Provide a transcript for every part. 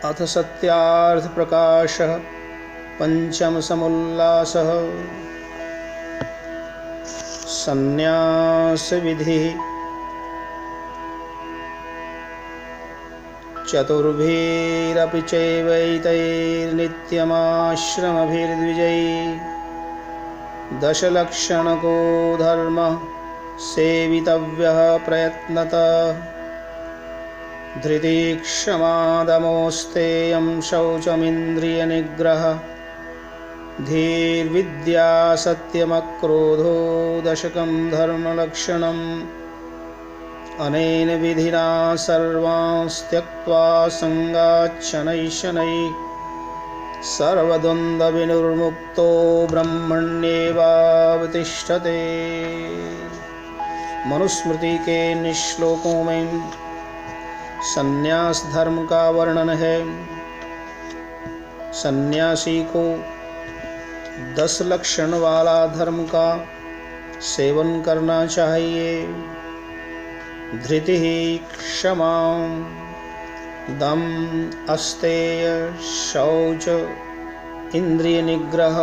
अथ सत्यार्थ प्रकाशः पंचम समुल्लासः संन्यास विधिः चतुर्भिरपि चैवैतैर्नित्यमाश्रमभिर्द्विजैः दशलक्षणको धर्मः सेवितव्यः प्रयत्नतः धृतिः क्षमा दमोस्तेयं शौचमिन्द्रियनिग्रहः धीर्विद्या सत्यमक्रोधो दशकं धर्मलक्षणम् अनेन विधिना सर्वांस्त्यक्त्वा संगात् शनैः शनैः सर्वद्वन्द्वविनिर्मुक्तो ब्रह्मण्येवावतिष्ठते। मनुस्मृति के निश्लोकों में संन्यास धर्म का वर्णन है। सन्यासी को 10 लक्षण वाला धर्म का सेवन करना चाहिए। धृति, क्षमा, दम, अस्तेय, शौच, इंद्रिय निग्रह,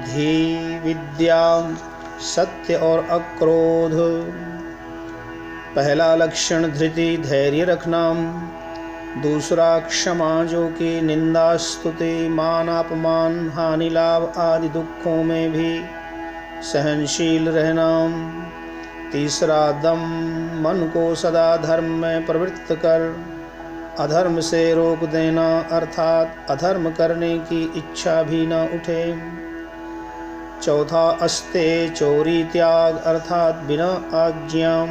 धी, विद्या, सत्य और अक्रोध। पहला लक्षण धृति, धैर्य रखना। दूसरा क्षमा, जो कि निंदा, स्तुति, मान अपमान, हानि लाभ आदि दुखों में भी सहनशील रहना। तीसरा दम, मन को सदा धर्म में प्रवृत्त कर अधर्म से रोक देना, अर्थात अधर्म करने की इच्छा भी न उठे। चौथा अस्तेय, चोरी त्याग, अर्थात बिना आज्ञा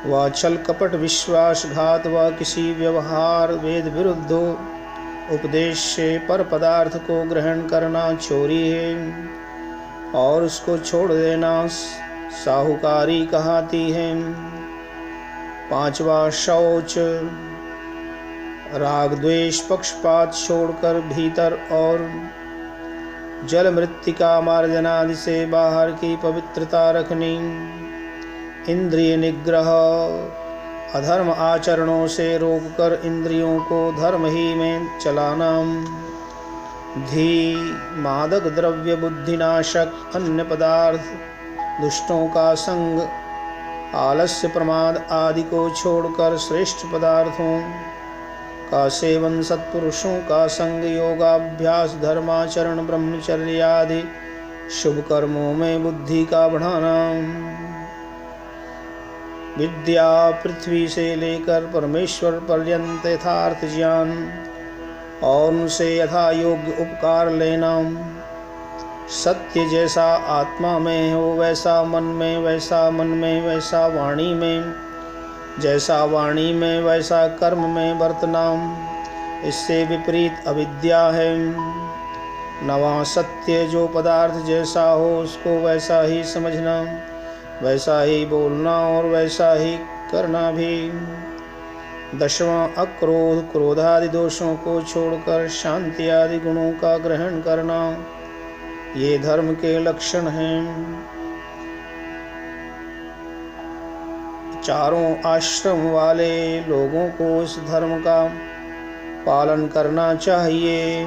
व छल कपट, विश्वासघात व किसी व्यवहार वेद विरुद्ध उपदेश से पर पदार्थ को ग्रहण करना चोरी है और उसको छोड़ देना साहूकारी कहलाती है। पांचवा शौच, राग द्वेष पक्षपात छोड़कर भीतर और जल मृत्तिका मार्जन आदि से बाहर की पवित्रता रखनी। इंद्रिय निग्रह, अधर्म आचरणों से रोककर इंद्रियों को धर्म ही में चलाना। धी, मादक द्रव्य, बुद्धिनाशक, अन्य पदार्थ, दुष्टों का संग, आलस्य, प्रमाद आदि को छोड़कर श्रेष्ठ पदार्थों का सेवन, सत्पुरुषों का संग, योगाभ्यास, धर्माचरण, ब्रह्मचर्य आदि शुभ कर्मों में बुद्धि का बढ़ाना। विद्या, पृथ्वी से लेकर परमेश्वर पर्यंत यथार्थ ज्ञान और उनसे यथा योग्य उपकार लेना। सत्य जैसा आत्मा में हो वैसा मन में, वैसा मन में वैसा वाणी में, जैसा वाणी में वैसा कर्म में बरतना। इससे विपरीत अविद्या है। नवा सत्य, जो पदार्थ जैसा हो उसको वैसा ही समझना, वैसा ही बोलना और वैसा ही करना भी। दशवां अक्रोध, क्रोधादि दोषों को छोड़कर शांति आदि गुणों का ग्रहण करना। ये धर्म के लक्षण हैं। चारों आश्रम वाले लोगों को इस धर्म का पालन करना चाहिए।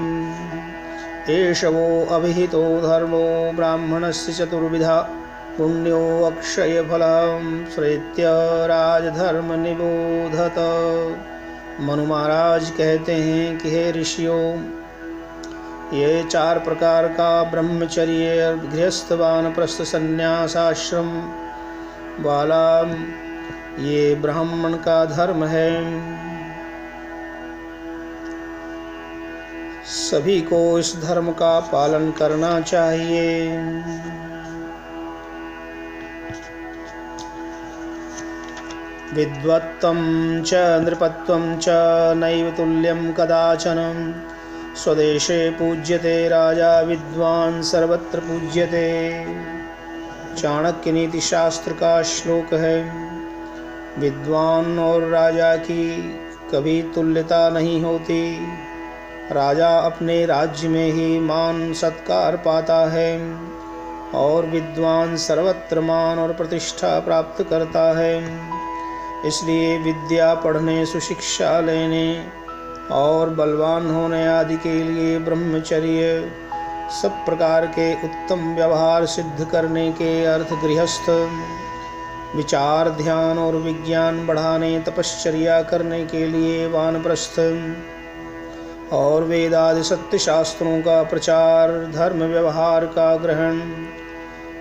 एष वो अभिहितो धर्मो ब्राह्मणस्य चतुर्विधा पुण्यो अक्षय फलम श्रेत्य राजधर्म निबोधत। मनु महाराज कहते हैं कि हे ऋषियों, ये 4 प्रकार का ब्रह्मचर्य, गृहस्थ, वानप्रस्थ, संन्यास आश्रम वाला ये ब्राह्मण का धर्म है। सभी को इस धर्म का पालन करना चाहिए। विद्वत्त्वं च नृपत्वं च नैव तुल्यं कदाचन। स्वदेशे पूज्यते राजा, विद्वान सर्वत्र पूज्यते। चाणक्य नीति शास्त्र का श्लोक है। विद्वान और राजा की कभी तुल्यता नहीं होती। राजा अपने राज्य में ही मान सत्कार पाता है और विद्वान सर्वत्र मान और प्रतिष्ठा प्राप्त करता है। इसलिए विद्या पढ़ने, सुशिक्षा लेने और बलवान होने आदि के लिए ब्रह्मचर्य, सब प्रकार के उत्तम व्यवहार सिद्ध करने के अर्थ गृहस्थ, विचार ध्यान और विज्ञान बढ़ाने तपश्चर्या करने के लिए वानप्रस्थ, और वेदादि सत्य शास्त्रों का प्रचार, धर्म व्यवहार का ग्रहण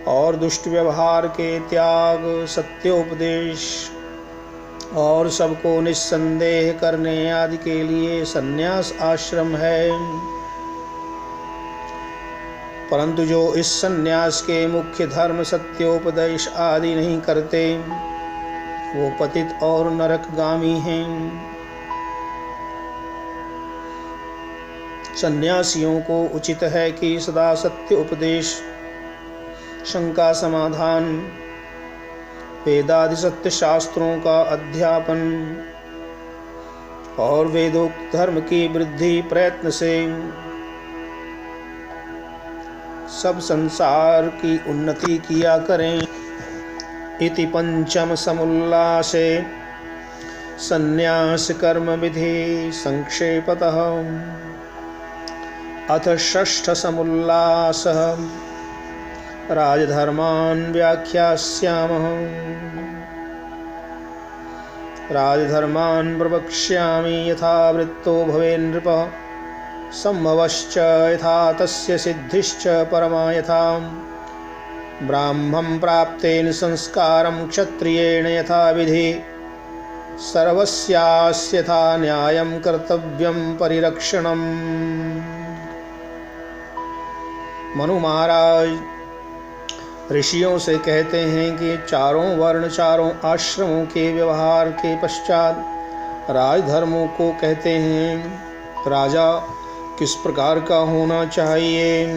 और दुष्ट व्यवहार के त्याग, सत्योपदेश और सबको निस्संदेह करने आदि के लिए संन्यास आश्रम है। परंतु जो इस संन्यास के मुख्य धर्म सत्योपदेश आदि नहीं करते, वो पतित और नरकगामी हैं। सन्यासियों को उचित है कि सदा सत्य उपदेश, शंका समाधान, वेदादि सत्य शास्त्रों का अध्यापन और वेदोक्त धर्म की वृद्धि प्रयत्न से सब संसार की उन्नति किया करें। इति पंचम समुल्लासे संन्यास कर्म विधि संक्षेपतः। अथ षष्ठ समुल्लासः राजधर्मान् व्याख्यास्यामः। राजधर्मान् प्रवक्ष्यामि यथा वृत्तो भवेन् नृपः, सम्भवश्च यथा तस्य सिद्धिश्च परमा यथा। ब्राह्मं प्राप्तेन संस्कारं क्षत्रियेण यथा विधि, सर्वस्यास्यथा न्यायं कर्तव्यं परिरक्षणम्। मनु महाराज ऋषियों से कहते हैं कि चारों वर्ण चारों आश्रमों के व्यवहार के पश्चात राजधर्मों को कहते हैं। राजा किस प्रकार का होना चाहिए?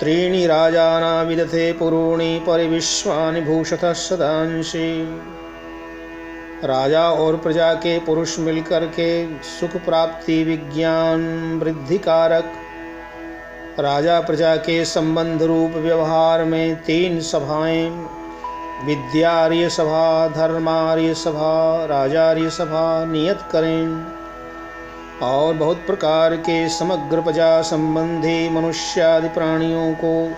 त्रीणि राजाना विदथे पुरूणि परिविश्वानि भूषतः सदांशि। राजा और प्रजा के पुरुष मिलकर के सुख प्राप्ति विज्ञान वृद्धि कारक राजा प्रजा के संबंध रूप व्यवहार में तीन सभाएं, विद्यार्य सभा, धर्मार्य सभा, राजार्य सभा नियत करें और बहुत प्रकार के समग्र प्रजा संबंधी मनुष्यादि प्राणियों को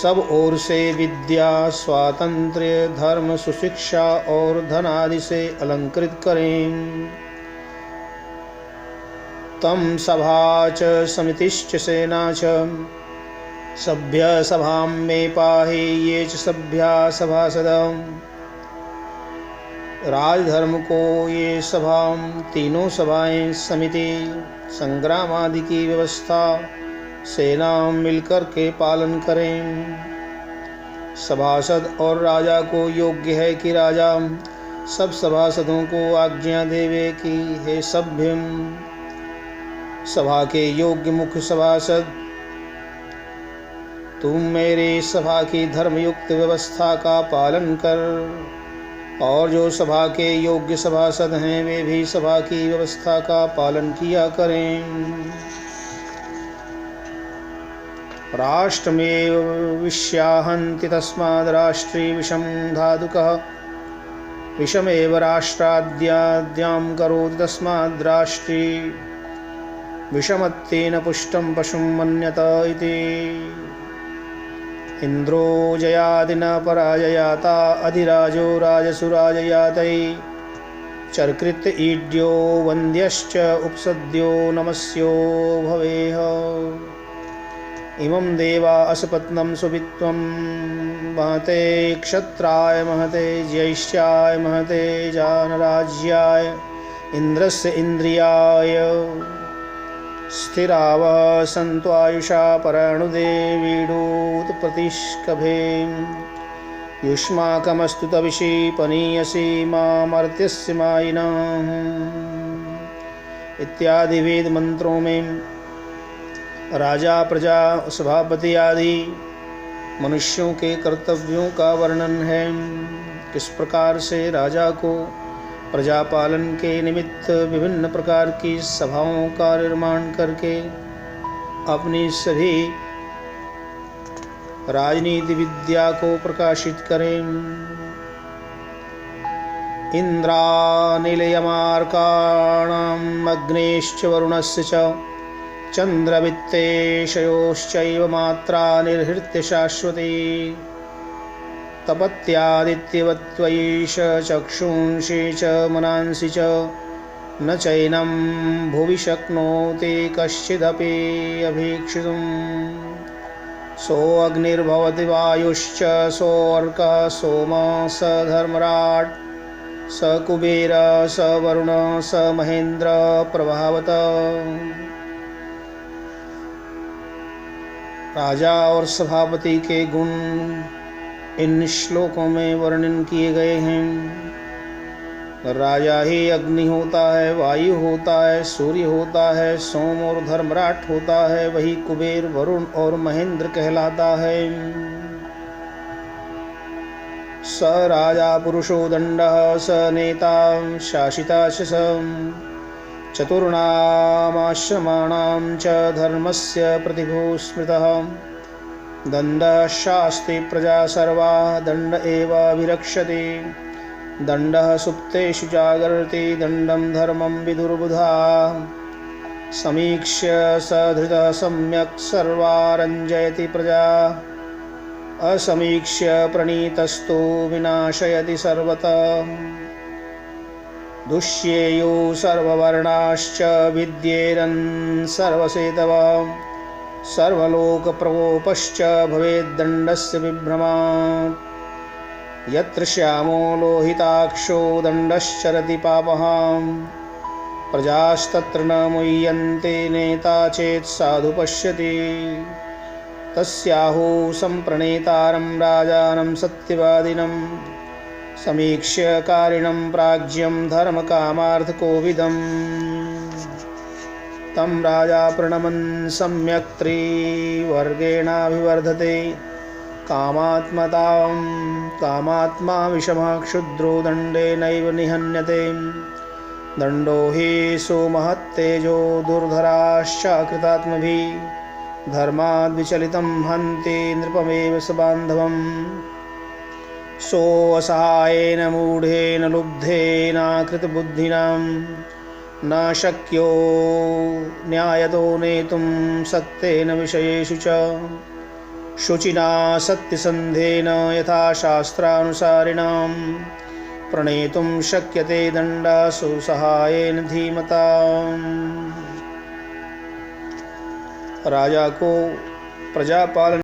सब ओर से विद्या, स्वातंत्र्य, धर्म, सुशिक्षा और धन आदि से अलंकृत करें। तम सभा च समितिश्च सेना च सभ्य सभां में पाहि ये च सभ्या सभासदम्। राजधर्म को ये सभा, तीनों सभाएं, समिति, संग्राम आदि की व्यवस्था, सेना मिलकर के पालन करें। सभासद और राजा को योग्य है कि राजा सब सभासदों को आज्ञा देवे कि हे सभ्य, सभा के योग्य मुख्य सभासद, तुम मेरे सभा की धर्मयुक्त व्यवस्था का पालन कर, और जो सभा के योग्य सभासद हैं वे भी सभा की व्यवस्था का पालन किया करें। राष्ट्रमेव विश्याहन्ति तस्माद् राष्ट्रे विषं धातुकः, विषमेव राष्ट्राद्याद्यां करोति तस्माद् राष्ट्रे विषमत्तेन पुष्टं पशुं मन्यत इति। इंद्रो जयादि न पराजयाता अधिराजो राजसु राजयातै। चर्कृत ईड्यो वन्द्यश्च उपसद्यो नमस्यो भवेह। इमं देवा असपत्नं सुवित्वं महते क्षत्राय महते ज्येष्ठाय महते जानराज्याय इंद्रस्य इंद्रियाय। स्थिरावः सन्तु आयुषा पराणुदेवीडूत प्रतिष्कभे। युष्माकमस्तु तविषि पनीयसी मामर्त्यस्य मायिनाः। इत्यादि वेद मंत्रों में राजा, प्रजा, सभापति आदि मनुष्यों के कर्तव्यों का वर्णन है। किस प्रकार से राजा को प्रजा पालन के निमित्त विभिन्न प्रकार की सभाओं का निर्माण करके अपनी सभी राजनीति विद्या को प्रकाशित करें। इन्द्रानिलयमार्काणाम् अग्नेश्च वरुणस्य च चन्द्रवित्तेशयोश्चैव मात्रा निर्हृत्य शाश्वती तपत्यादित्यवत्त्वयैष चक्षुंषि च मनांसि च न चैनं भुवि शक्नोति कश्चिदपि अभीक्षितुम् सोऽग्निर्भवति वायुश्च सोऽर्कः सोमः स धर्मराट् स कुबेर स वरुण स महेन्द्र प्रभावत। राजा और सभापति के गुण इन श्लोकों में वर्णन किए गए हैं। राजा ही अग्नि होता है, वायु होता है, सूर्य होता है, सोम और धर्मराट होता है, वही कुबेर, वरुण और महेंद्र कहलाता है। स राजा पुरुषो दंडः स नेता शासिता च स चतुर्णामाश्रमाणां च धर्मस्य प्रतिभो स्मृतः दण्डः शास्ति प्रजा सर्वा दण्ड एव विरक्षति दण्डः सुप्तेषु जागर्ति दण्डं धर्मं विदुर्बुधा समीक्ष्य स धृतः सम्यक् सर्वारञ्जयति प्रजा असमीक्ष्य प्रणीतस्तु विनाशयति सर्वतः दुष्येयो सर्ववर्णाश्च विद्येरन् सर्वसेतवः सर्वलोकप्रकोपश्च भवेद्दण्डस्य विभ्रमात् यत्र श्यामो लोहिताक्षो दण्डश्चरति पापः प्रजास्तत्र न मुह्यन्ते नेता चेत् साधु पश्यति तस्याहु सम्प्रणेतारं राजानं सत्यवादिनं समीक्ष्य कारिणं प्राज्ञं धर्मकामार्थकोविदम् तं राजा प्रणमन् सम्यक् त्रिवर्गेणाभिवर्धते कामात्मा विषमः क्षुद्रो दण्डेनैव निहन्यते दण्डो हि सुमहत्तेजो दुर्धराश्चाकृतात्मभिः धर्माद्विचलितं हन्ति नृपमेव स बान्धवम् सोऽसहायेन मूढेन लुब्धेनाकृतबुद्धिनां न शक्यो न्यायतो नेतुं सत्तेन विषयेषु च शुचिना सत्यसन्धेन यथा शास्त्रानुसारिणां प्रणेतुं शक्यते दण्डः सुसहायेन धीमता। राजा को प्रजापालन